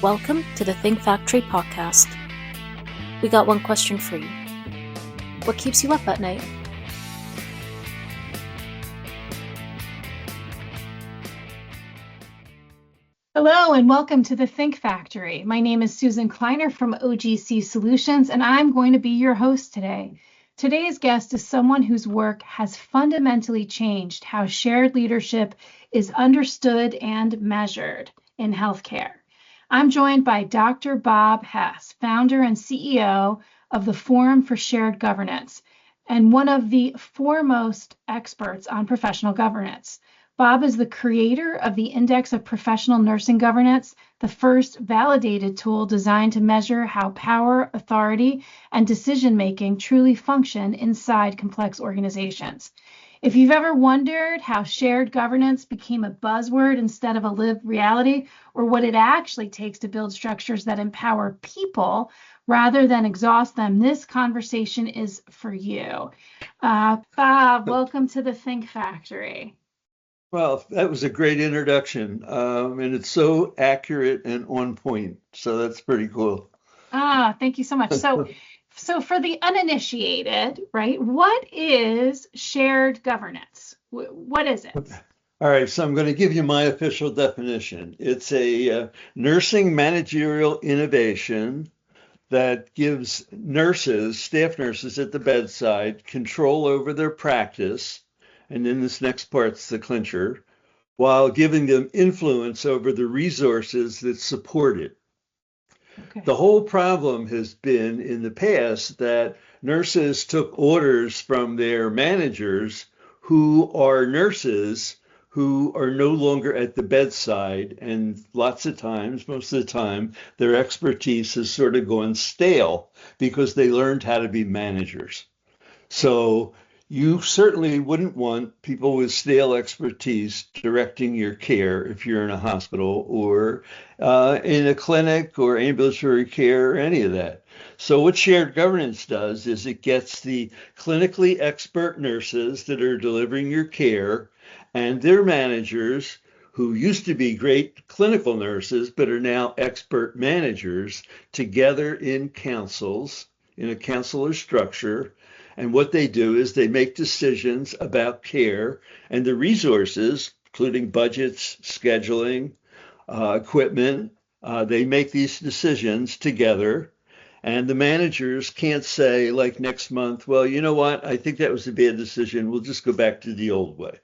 Welcome to the Think Factory podcast. We got one question for you. What keeps you up at night? Hello and welcome to the Think Factory. My name is Susan Kleiner from OGC Solutions, and I'm going to be your host today. Today's guest is someone whose work has fundamentally changed how shared leadership is understood and measured in healthcare. I'm joined by Dr. Bob Hess, founder and CEO of the Forum for Shared Governance, and one of the foremost experts on professional governance. Bob is the creator of the Index of Professional Nursing Governance, the first validated tool designed to measure how power, authority, and decision-making truly function inside complex organizations. If you've ever wondered how shared governance became a buzzword instead of a lived reality, or what it actually takes to build structures that empower people rather than exhaust them, this conversation is for you. Bob, welcome to the Think Factory. Well, that was a great introduction, and it's so accurate and on point. So that's pretty cool. Thank you so much. So for the uninitiated, right, what is shared governance? What is it? All right, so I'm going to give you my official definition. It's a nursing managerial innovation that gives nurses, staff nurses at the bedside, control over their practice. And then this next part's the clincher, while giving them influence over the resources that support it. Okay. The whole problem has been in the past that nurses took orders from their managers who are nurses who are no longer at the bedside. And lots of times, most of the time, their expertise has sort of gone stale because they learned how to be managers. So you certainly wouldn't want people with stale expertise directing your care if you're in a hospital or in a clinic or ambulatory care or any of that. So what shared governance does is it gets the clinically expert nurses that are delivering your care and their managers who used to be great clinical nurses but are now expert managers together in councils, in a counselor structure. And what they do is they make decisions about care and the resources, including budgets, scheduling, equipment. They make these decisions together. And the managers can't say, like next month, well, you know what? I think that was a bad decision. We'll just go back to the old way.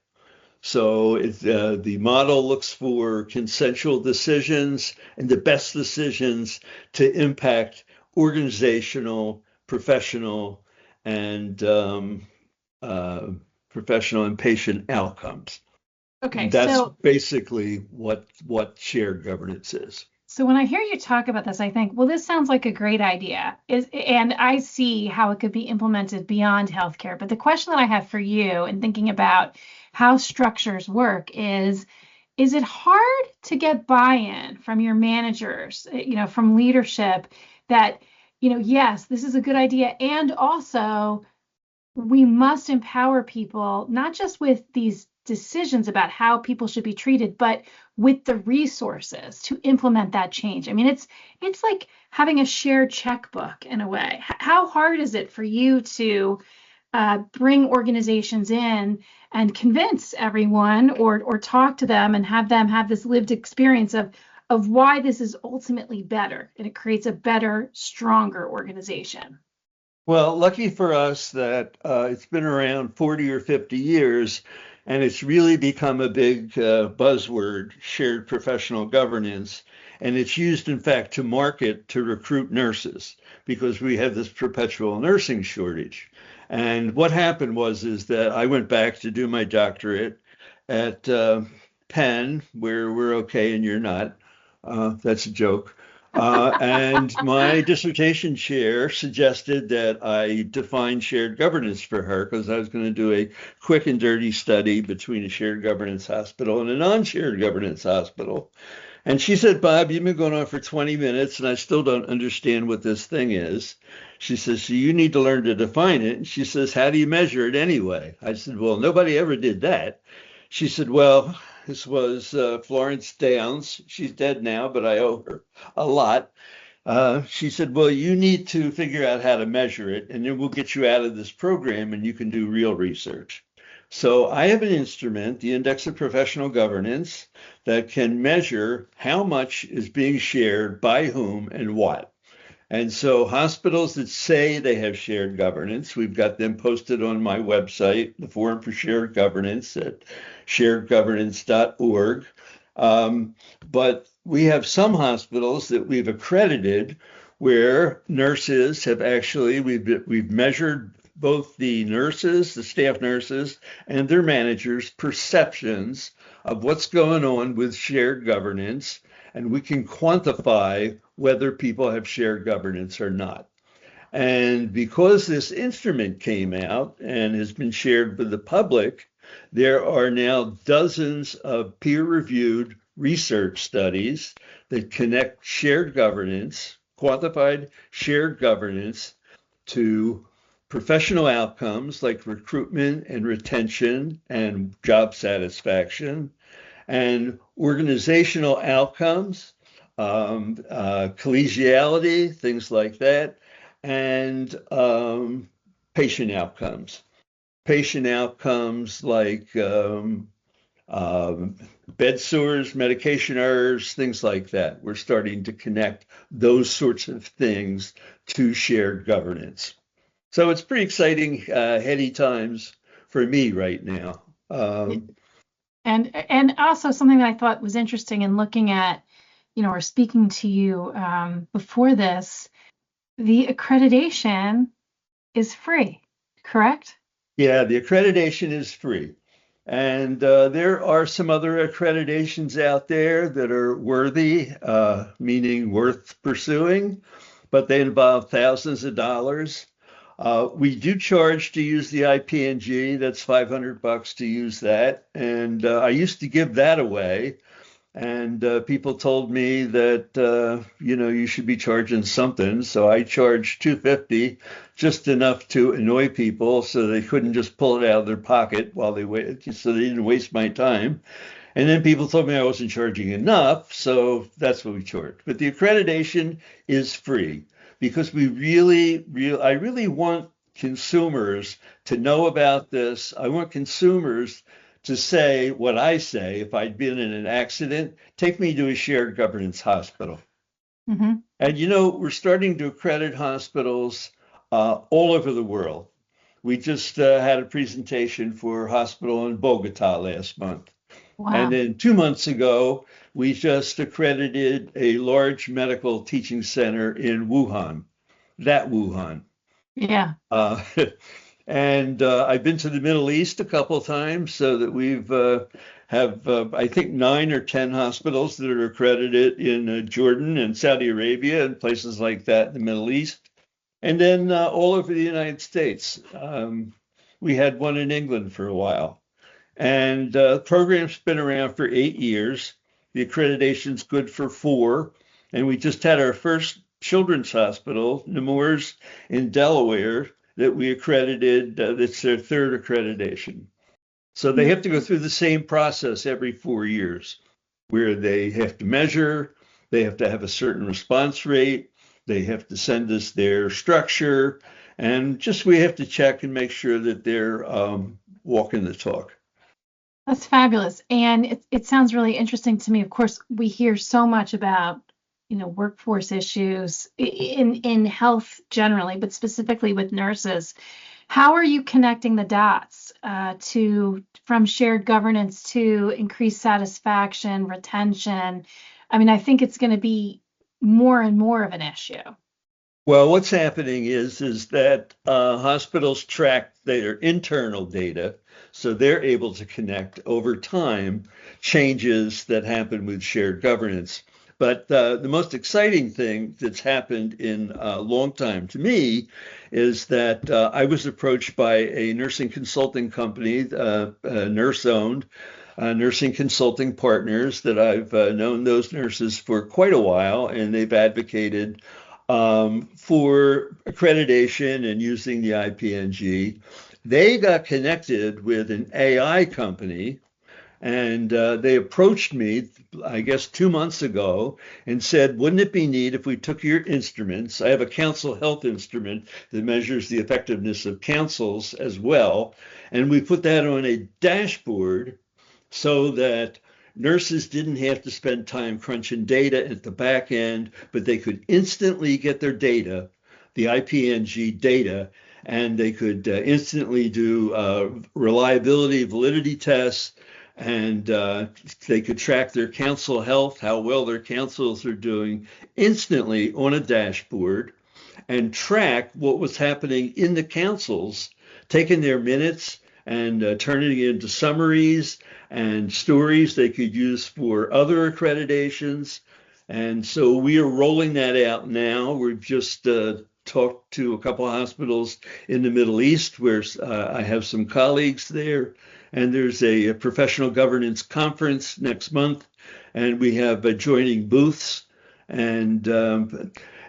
So the model looks for consensual decisions and the best decisions to impact organizational, professional, and patient outcomes. Okay, and that's basically what shared governance is. So when I hear you talk about this, I think, well, this sounds like a great idea, and I see how it could be implemented beyond healthcare. But the question that I have for you in thinking about how structures work is it hard to get buy-in from your managers, from leadership that, yes, this is a good idea. And also, we must empower people, not just with these decisions about how people should be treated, but with the resources to implement that change. I mean, it's like having a shared checkbook in a way. How hard is it for you to bring organizations in and convince everyone or talk to them and have them have this lived experience of why this is ultimately better and it creates a better, stronger organization? Well, lucky for us that it's been around 40 or 50 years, and it's really become a big buzzword, shared professional governance. And it's used, in fact, to market to recruit nurses because we have this perpetual nursing shortage. And what happened is that I went back to do my doctorate at Penn, where we're okay and you're not. That's a joke. And my dissertation chair suggested that I define shared governance for her because I was going to do a quick and dirty study between a shared governance hospital and a non-shared governance hospital. And she said, Bob, you've been going on for 20 minutes and I still don't understand what this thing is. She says, so you need to learn to define it. And she says, how do you measure it anyway? I said, well, nobody ever did that. She said, well, This was Florence Downs. She's dead now, but I owe her a lot. She said, well, you need to figure out how to measure it, and then we'll get you out of this program and you can do real research. So I have an instrument, the Index of Professional Governance, that can measure how much is being shared by whom and what. And so hospitals that say they have shared governance, we've got them posted on my website, the Forum for Shared Governance at sharedgovernance.org. But we have some hospitals that we've accredited where nurses have actually, we've measured both the nurses, the staff nurses, and their managers' perceptions of what's going on with shared governance, and we can quantify whether people have shared governance or not. And because this instrument came out and has been shared with the public, there are now dozens of peer-reviewed research studies that connect shared governance, quantified shared governance, to professional outcomes like recruitment and retention and job satisfaction, and organizational outcomes, collegiality, things like that, and patient outcomes. Patient outcomes like bed sores, medication errors, things like that. We're starting to connect those sorts of things to shared governance. So it's pretty exciting, heady times for me right now. And also something that I thought was interesting in looking at, or speaking to you before this, the accreditation is free, correct? Yeah, the accreditation is free. And there are some other accreditations out there that are worthy, meaning worth pursuing, but they involve thousands of dollars. We do charge to use the IPNG. That's $500 to use that. And I used to give that away. And people told me that, you should be charging something. So I charged $250, just enough to annoy people so they couldn't just pull it out of their pocket while they wait, so they didn't waste my time. And then people told me I wasn't charging enough. So that's what we charged. But the accreditation is free because I really want consumers to know about this. I want consumers to say what I say. If I'd been in an accident, take me to a shared governance hospital. Mm-hmm. And we're starting to accredit hospitals all over the world. We just had a presentation for a hospital in Bogota last month. Wow. And then 2 months ago, we just accredited a large medical teaching center in Wuhan, that Wuhan. Yeah. And I've been to the Middle East a couple of times, so that we've have I think 9 or 10 hospitals that are accredited in Jordan and Saudi Arabia and places like that in the Middle East, and then all over the United States. We had one in England for a while, and the program's been around for 8 years. The accreditation's good for 4, and we just had our first children's hospital, Nemours in Delaware, that we accredited. That's their 3rd accreditation. So they have to go through the same process every 4 years, where they have to measure, they have to have a certain response rate, they have to send us their structure, and just we have to check and make sure that they're walking the talk. That's fabulous. And it sounds really interesting to me. Of course, we hear so much about workforce issues in health generally, but specifically with nurses. How are you connecting the dots from shared governance to increased satisfaction, retention? I mean, I think it's going to be more and more of an issue. Well, what's happening is that hospitals track their internal data, so they're able to connect over time changes that happen with shared governance. But the most exciting thing that's happened in a long time to me is that I was approached by a nursing consulting company, nurse-owned, Nursing Consulting Partners, that I've known those nurses for quite a while, and they've advocated for accreditation and using the IPNG. They got connected with an AI company, And they approached me, I guess, 2 months ago and said, wouldn't it be neat if we took your instruments? I have a council health instrument that measures the effectiveness of councils as well. And we put that on a dashboard so that nurses didn't have to spend time crunching data at the back end, but they could instantly get their data, the IPNG data, and they could instantly do reliability, validity tests, and they could track their council health, how well their councils are doing instantly on a dashboard, and track what was happening in the councils, taking their minutes and turning it into summaries and stories they could use for other accreditations. And so we are rolling that out now. We've just talked to a couple of hospitals in the Middle East where I have some colleagues there. And there's a professional governance conference next month, and we have adjoining booths. And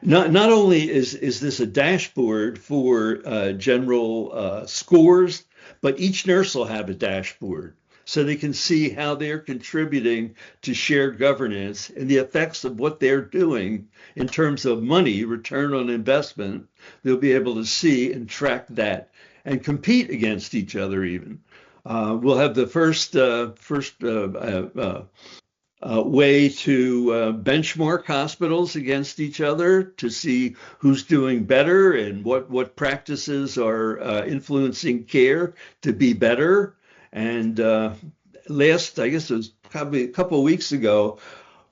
not only is this a dashboard for general scores, but each nurse will have a dashboard so they can see how they're contributing to shared governance and the effects of what they're doing in terms of money, return on investment. They'll be able to see and track that and compete against each other even. We'll have the first way to benchmark hospitals against each other to see who's doing better and what practices are influencing care to be better. And I guess it was probably a couple of weeks ago,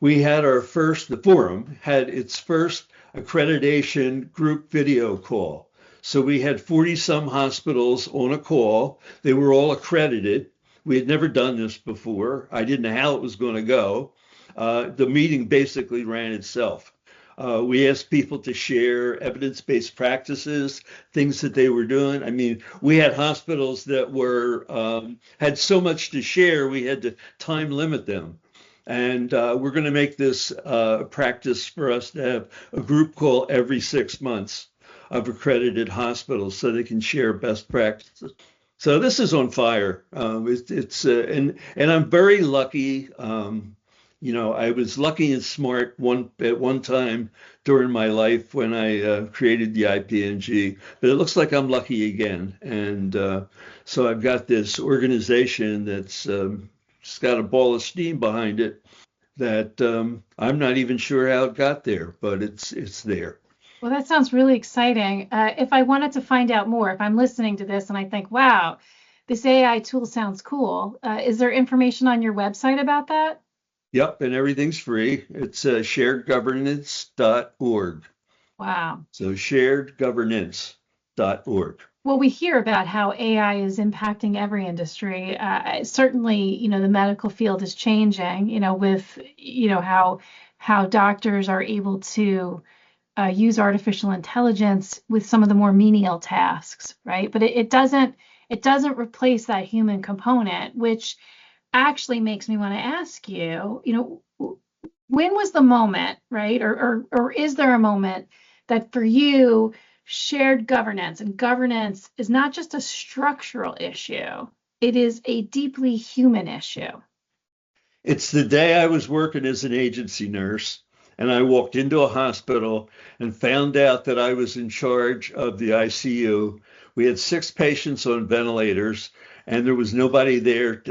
the forum had its first accreditation group video call. So we had 40 some hospitals on a call. They were all accredited. We had never done this before. I didn't know how it was going to go. The meeting basically ran itself. We asked people to share evidence-based practices, things that they were doing. I mean, we had hospitals that had so much to share, we had to time limit them. And we're going to make this a practice for us to have a group call every 6 months of accredited hospitals so they can share best practices. So this is on fire. And I'm very lucky. I was lucky and smart at one time during my life when I created the IPNG, but it looks like I'm lucky again. And so I've got this organization that's just got a ball of steam behind it that I'm not even sure how it got there, but it's there. Well, that sounds really exciting. If I wanted to find out more, if I'm listening to this and I think, wow, this AI tool sounds cool, is there information on your website about that? Yep, and everything's free. It's sharedgovernance.org. Wow. So sharedgovernance.org. Well, we hear about how AI is impacting every industry. Certainly, the medical field is changing, with, how doctors are able to use artificial intelligence with some of the more menial tasks, right? But it doesn't replace that human component, which actually makes me want to ask you, when was the moment, right? Or is there a moment that for you shared governance and governance is not just a structural issue, it is a deeply human issue? It's the day I was working as an agency nurse and I walked into a hospital and found out that I was in charge of the ICU. We had 6 patients on ventilators, and there was nobody there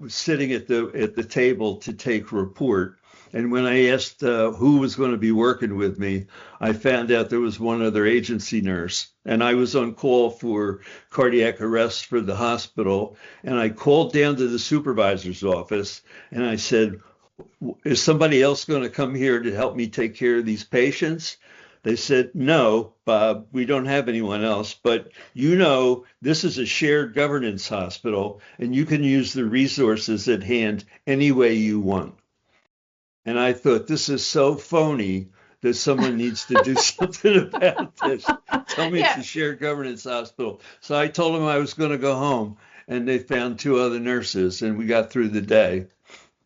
sitting at the table to take report. And when I asked who was going to be working with me, I found out there was one other agency nurse. And I was on call for cardiac arrest for the hospital. And I called down to the supervisor's office and I said, is somebody else going to come here to help me take care of these patients? They said, no, Bob, we don't have anyone else, but this is a shared governance hospital and you can use the resources at hand any way you want. And I thought, this is so phony that someone needs to do something about this. Tell me It's a shared governance hospital. So I told them I was going to go home, and they found 2 other nurses and we got through the day.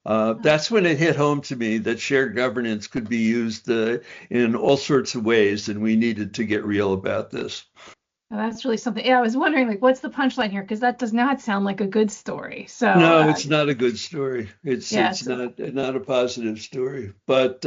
That's when it hit home to me that shared governance could be used in all sorts of ways, and we needed to get real about this. Oh, that's really something. Yeah, I was wondering, like, what's the punchline here? Because that does not sound like a good story. So, No, it's not a good story. It's yeah, it's so not a positive story. But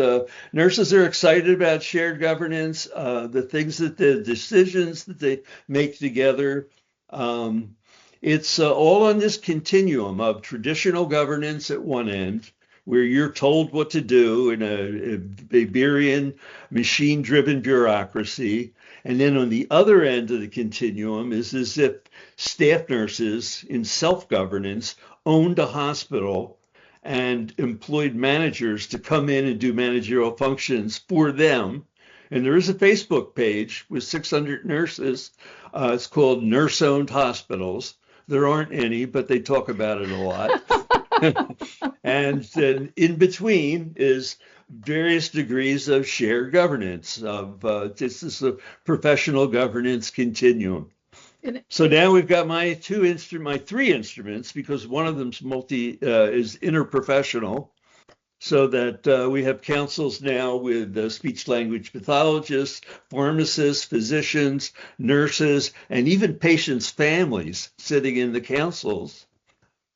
nurses are excited about shared governance, the things that the decisions that they make together. Um, it's all on this continuum of traditional governance at one end, where you're told what to do in a Barbarian machine-driven bureaucracy, and then on the other end of the continuum is as if staff nurses in self-governance owned a hospital and employed managers to come in and do managerial functions for them. And there is a Facebook page with 600 nurses. It's called Nurse Owned Hospitals. There aren't any, but they talk about it a lot. And then in between is various degrees of shared governance, of this is a professional governance continuum. So it, now we've got my three instruments, because one of them's is interprofessional, so that we have councils now with speech language pathologists, pharmacists, physicians, nurses, and even patients' families sitting in the councils.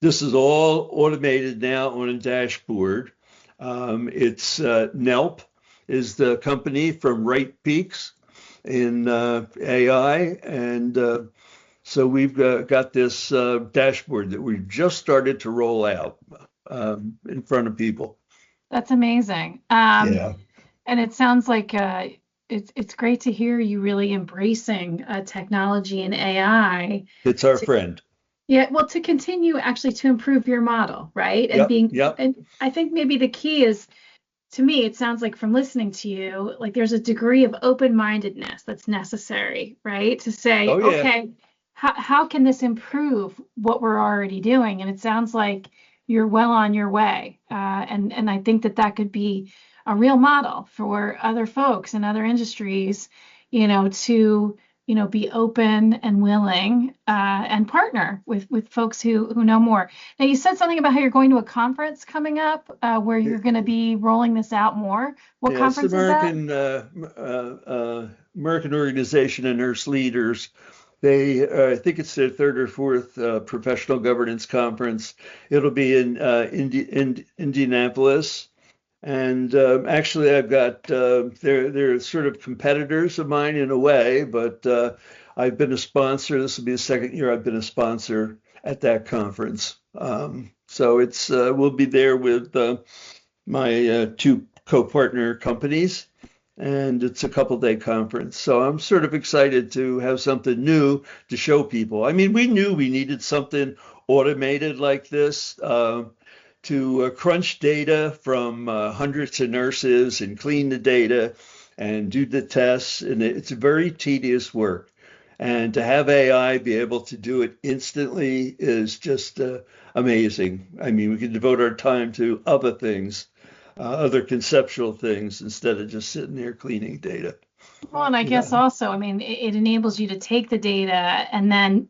This is all automated now on a dashboard. It's NELP is the company from Right Peaks in AI, and so we've got this dashboard that we've just started to roll out in front of people. that's amazing. Yeah, And it sounds like it's great to hear you really embracing technology and AI it's our to, friend. yeah, well, to continue actually to improve your model, right? And Yep, being, yep. and I think maybe the key is, to me, it sounds like from listening to you, like there's a degree of open-mindedness that's necessary, right? To say, Oh yeah. okay, how can this improve what we're already doing? And it sounds like you're well on your way. And I think that that could be a real model for other folks in other industries, to be open and willing and partner with folks who know more. Now, you said something about how you're going to a conference coming up where you're going to be rolling this out more. What Yeah, it's the conference is that? American Organization of Nurse Leaders. They, I think it's their third or fourth professional governance conference. It'll be in Indianapolis, and actually, I've got they're sort of competitors of mine in a way, but I've been a sponsor. This will be the second year I've been a sponsor at that conference. So it's we'll be there with my two co-partner companies, and it's a couple-day conference. So I'm sort of excited to have something new to show people. I mean, we knew we needed something automated like this to crunch data from hundreds of nurses and clean the data and do the tests. And it's very tedious work. And to have AI be able to do it instantly is just amazing. I mean, we can devote our time to other things, other conceptual things, instead of just sitting there cleaning data. Well, and I Yeah. guess also, I mean, it enables you to take the data and then,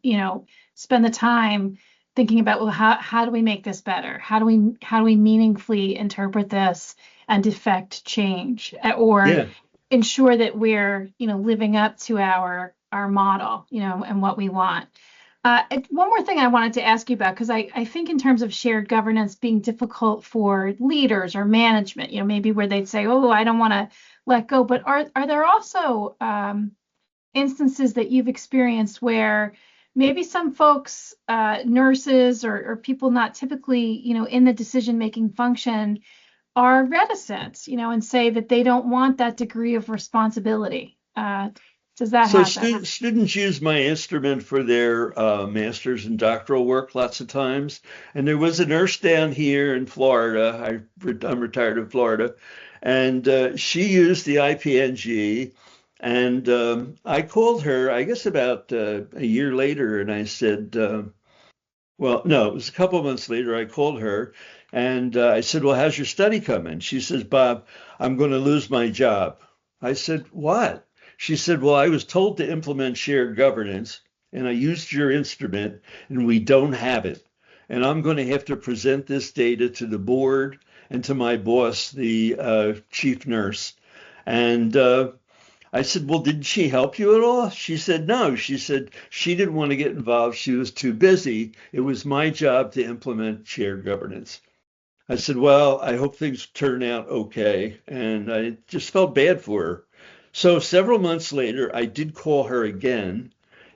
spend the time thinking about, well, how do we make this better? How do we meaningfully interpret this and effect change or Yeah. ensure that we're, living up to our model, and what we want. One more thing I wanted to ask you about, because I think in terms of shared governance being difficult for leaders or management, maybe where they'd say, oh, I don't want to let go, but are there also instances that you've experienced where maybe some folks, nurses or people not typically, in the decision-making function are reticent, and say that they don't want that degree of responsibility? Does that So happen? students use my instrument for their master's and doctoral work lots of times. And there was a nurse down here in Florida. I'm retired in Florida, and she used the IPNG. And I called her, I guess about a year later, and I said, well, no, it was a couple of months later. I called her, and I said, well, how's your study coming? She says, Bob, I'm going to lose my job. I said, what? She said, well, I was told to implement shared governance, and I used your instrument, and we don't have it. And I'm going to have to present this data to the board and to my boss, the chief nurse. And I said, well, didn't she help you at all? She said, no. She said she didn't want to get involved. She was too busy. It was my job to implement shared governance. I said, well, I hope things turn out okay. And I just felt bad for her. So several months later, I did call her again.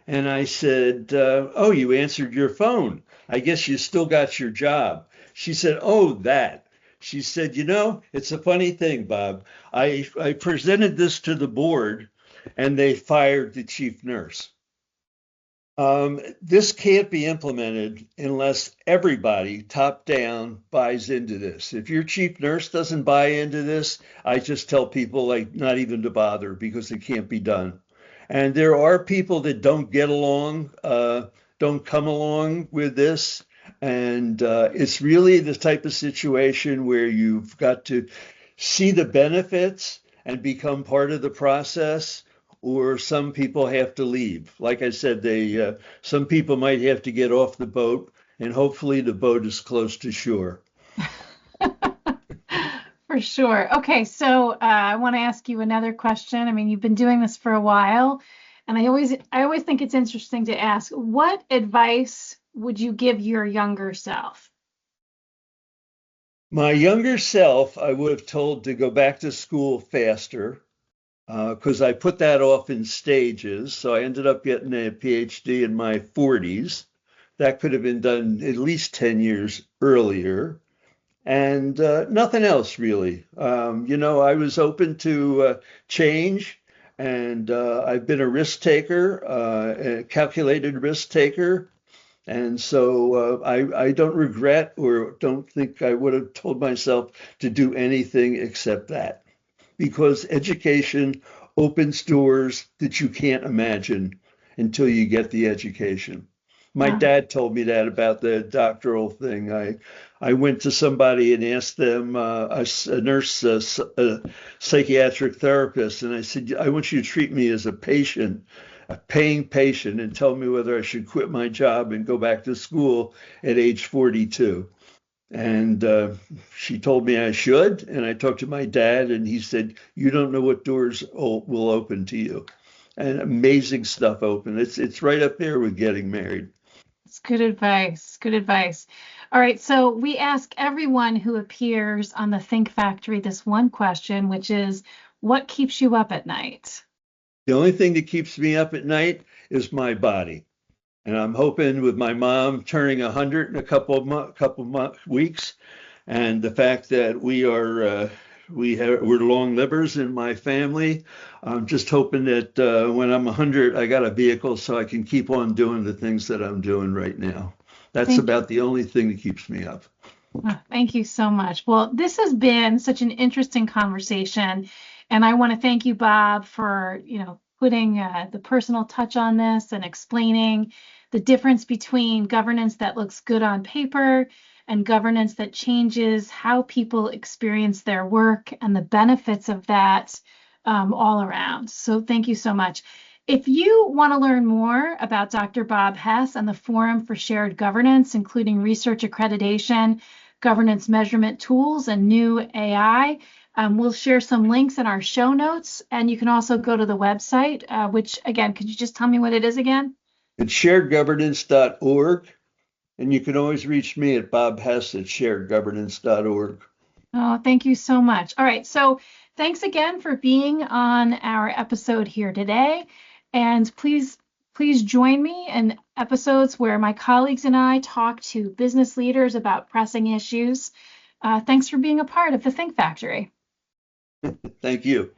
And I said, oh, you answered your phone. I guess you still got your job. She said, oh, that. She said, it's a funny thing, Bob. I presented this to the board and they fired the chief nurse. This can't be implemented unless everybody top down buys into this. If your chief nurse doesn't buy into this, I just tell people like not even to bother because it can't be done. And there are people that don't get along, don't come along with this. And it's really the type of situation where you've got to see the benefits and become part of the process, or some people have to leave. Like I said, some people might have to get off the boat, and hopefully the boat is close to shore. For sure. Okay, so I want to ask you another question. I mean, you've been doing this for a while, and I always think it's interesting to ask, what advice would you give your younger self? My younger self, I would have told to go back to school faster, because I put that off in stages. So I ended up getting a PhD in my 40s. That could have been done at least 10 years earlier. And nothing else really. I was open to change, and I've been a risk taker, a calculated risk taker. And so I don't regret or don't think I would have told myself to do anything except that, because education opens doors that you can't imagine until you get the education. My Wow. dad told me that about the doctoral thing. I went to somebody and asked them, a nurse, a psychiatric therapist, and I said, I want you to treat me as a patient, a paying patient, and tell me whether I should quit my job and go back to school at age 42. And she told me I should. And I talked to my dad, and he said, you don't know what doors will open to you. And amazing stuff open. It's right up there with getting married. It's good advice. Good advice. All right, so we ask everyone who appears on the Think Factory this one question, which is, what keeps you up at night? The only thing that keeps me up at night is my body. And I'm hoping with my mom turning 100 in a couple weeks, and the fact that we're long livers in my family, I'm just hoping that when I'm 100, I got a vehicle so I can keep on doing the things that I'm doing right now. That's about the only thing that keeps me up. Oh, thank you so much. Well, this has been such an interesting conversation, and I want to thank you, Bob, for putting the personal touch on this and explaining the difference between governance that looks good on paper and governance that changes how people experience their work and the benefits of that all around. So thank you so much. If you want to learn more about Dr. Bob Hess and the Forum for Shared Governance, including research accreditation, governance measurement tools, and new AI, we'll share some links in our show notes. And you can also go to the website, which, again, could you just tell me what it is again? It's sharedgovernance.org. And you can always reach me at bobhess@sharedgovernance.org. Oh, thank you so much. All right. So thanks again for being on our episode here today. And please join me in episodes where my colleagues and I talk to business leaders about pressing issues. Thanks for being a part of the Think Factory. Thank you.